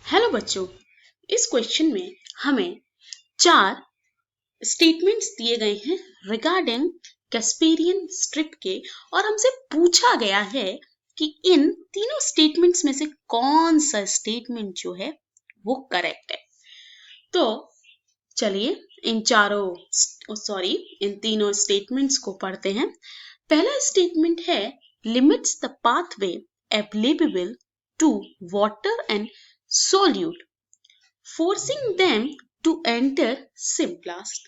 Hello बच्चों, इस question में हमें 4 स्टेटमेंट्स दिए गए हैं रिगार्डिंग कैस्पेरियन स्ट्रिप के और हमसे पूछा गया है कि इन तीनों स्टेटमेंट्स में से कौन सा स्टेटमेंट जो है वो करेक्ट है। तो चलिए इन तीनों स्टेटमेंट्स को पढ़ते हैं। पहला स्टेटमेंट है limits the pathway available to water and solute forcing them to enter symplast।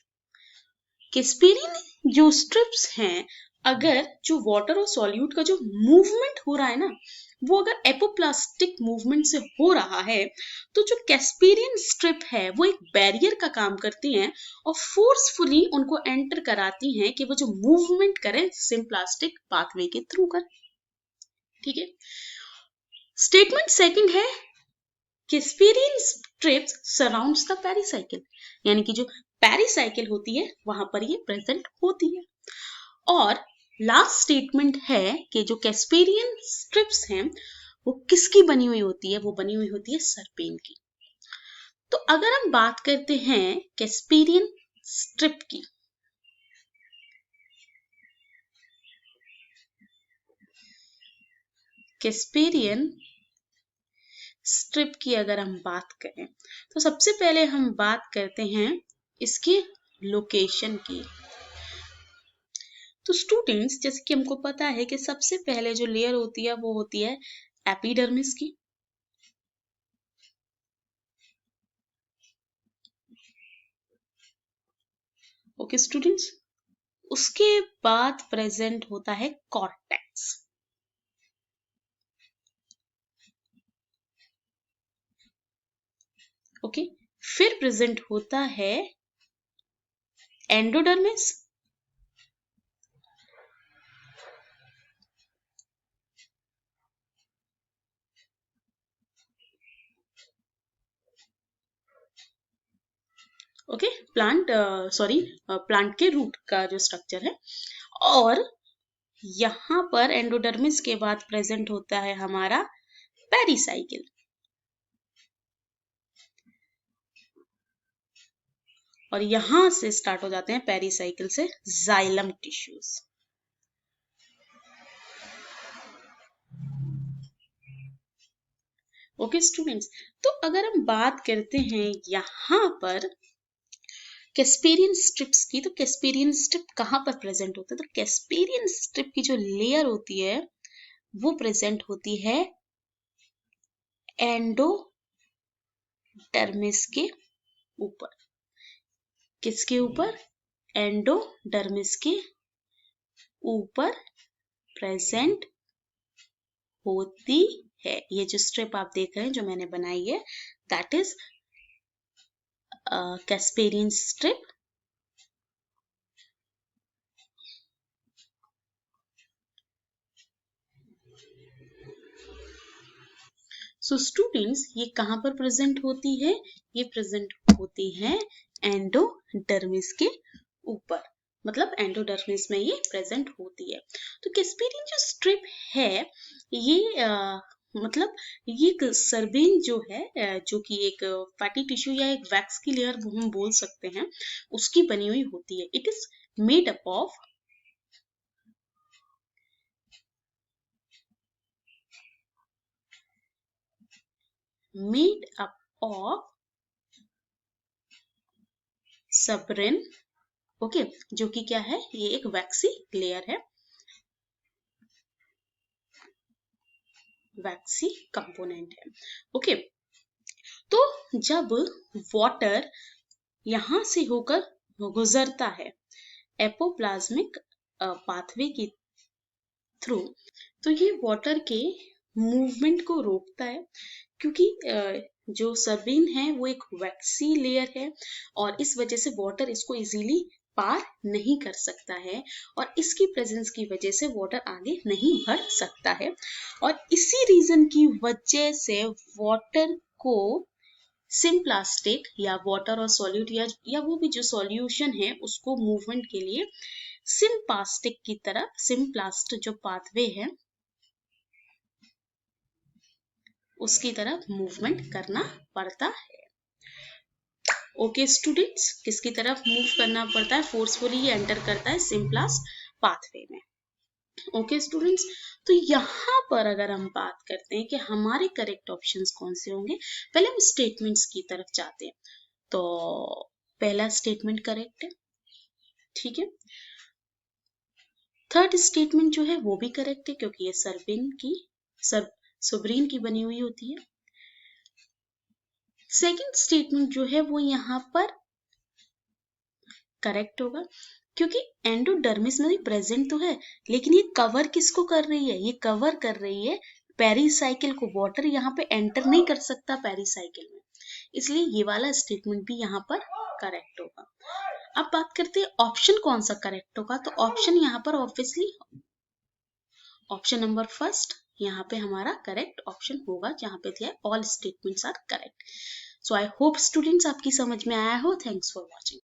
Casparian जो स्ट्रिप्स हैं, अगर जो वाटर और सॉल्यूट का जो मूवमेंट हो रहा है ना, वो अगर एपोप्लास्टिक मूवमेंट से हो रहा है तो जो कैस्पेरियन स्ट्रिप है वो एक बैरियर का काम करती हैं और फोर्सफुली उनको एंटर कराती हैं कि वो जो मूवमेंट करें सिम्प्लास्टिक पाथवे के थ्रू कर। ठीक है। स्टेटमेंट सेकंड है Casparian strips surrounds the pericycle, यानी कि जो पेरिसाइकिल होती है वहां पर ये प्रेजेंट होती है। और लास्ट स्टेटमेंट है कि जो कैस्पेरियन स्ट्रिप्स हैं वो किसकी बनी हुई होती है, वो बनी हुई होती है सरपेन की। तो अगर हम बात करते हैं कैस्पेरियन स्ट्रिप की, कैस्पेरियन स्ट्रिप की अगर हम बात करें तो सबसे पहले हम बात करते हैं इसकी लोकेशन की। तो स्टूडेंट्स, जैसे कि हमको पता है कि सबसे पहले जो लेयर होती है वो होती है एपिडर्मिस की। ओके स्टूडेंट्स, उसके बाद प्रेजेंट होता है कॉर्टेक्स। ओके, फिर प्रेजेंट होता है एंडोडर्मिस, ओके प्लांट के रूट का जो स्ट्रक्चर है। और यहां पर एंडोडर्मिस के बाद प्रेजेंट होता है हमारा पेरिसाइकिल। और यहां से स्टार्ट हो जाते हैं पेरिसाइकिल से जाइलम टिश्यूज। ओके स्टूडेंट्स, तो अगर हम बात करते हैं यहां पर कैस्पेरियन स्ट्रिप्स की, तो कैस्पेरियन स्ट्रिप कहां पर प्रेजेंट होता है? तो कैस्पेरियन स्ट्रिप की जो लेयर होती है वो प्रेजेंट होती है एंडोडर्मिस के ऊपर। किसके ऊपर? एंडोडर्मिस के ऊपर प्रेजेंट होती है। ये जो स्ट्रिप आप देख रहे हैं जो मैंने बनाई है, that is Casparian strip. So students, ये कहां पर प्रेजेंट होती है? ये प्रेजेंट होती है एंडोडर्मिस के ऊपर, मतलब एंडोडर्मिस में ये प्रेजेंट होती है। तो कैस्पेरियन जो स्ट्रिप है ये मतलब ये एक सरबेन जो है जो कि एक फैटी टिश्यू या एक वैक्स की लेयर हम बोल सकते हैं, उसकी बनी हुई होती है। It is made up of सबरेन। ओके, जो कि क्या है? ये एक वैक्सी लेयर है, वैक्सी कंपोनेंट है। ओके, तो जब वाटर यहां से होकर गुजरता है एपोप्लाज्मिक पाथवे के थ्रू, तो ये वाटर के मूवमेंट को रोकता है, क्योंकि जो सरबेन है वो एक वैक्सी लेयर है और इस वजह से वाटर इसको इजीली पार नहीं कर सकता है और इसकी प्रेजेंस की वजह से वाटर आगे नहीं बढ़ सकता है। और इसी रीजन की वजह से वाटर को सिम्प्लास्टिक या वाटर और सॉल्यूट या वो भी जो सॉल्यूशन है उसको मूवमेंट के लिए सिम्प्लास्टिक की तरफ, सिम्प्लास्ट जो पाथवे है उसकी तरफ मूवमेंट करना पड़ता है। ओके स्टूडेंट्स, किसकी तरफ मूव करना पड़ता है? फोर्सफुली एंटर करता है सिंपलेस्ट पाथवे में। ओके स्टूडेंट्स, तो यहाँ पर अगर हम बात करते हैं कि हमारे करेक्ट ऑप्शंस कौन से होंगे, पहले हम स्टेटमेंट्स की तरफ जाते हैं। तो पहला स्टेटमेंट करेक्ट है, ठीक है। थर्ड स्टेटमेंट जो है वो भी करेक्ट है क्योंकि ये सोवरेन की बनी हुई होती है। सेकंड स्टेटमेंट जो है वो यहाँ पर करेक्ट होगा क्योंकि एंडोडर्मिस में भी प्रेजेंट तो है, लेकिन ये कवर किसको कर रही है? ये कवर कर रही है पेरिसाइकिल को। वाटर यहाँ पे एंटर नहीं कर सकता पेरिसाइकिल में, इसलिए ये वाला स्टेटमेंट भी यहाँ पर करेक्ट होगा। अब बात करते हैं ऑप्शन कौन सा करेक्ट होगा, तो ऑप्शन यहाँ पर ऑब्वियसली ऑप्शन नंबर फर्स्ट यहाँ पे हमारा करेक्ट ऑप्शन होगा, जहाँ पे दिया all statements are correct. So I hope students आपकी समझ में आया हो। Thanks for watching.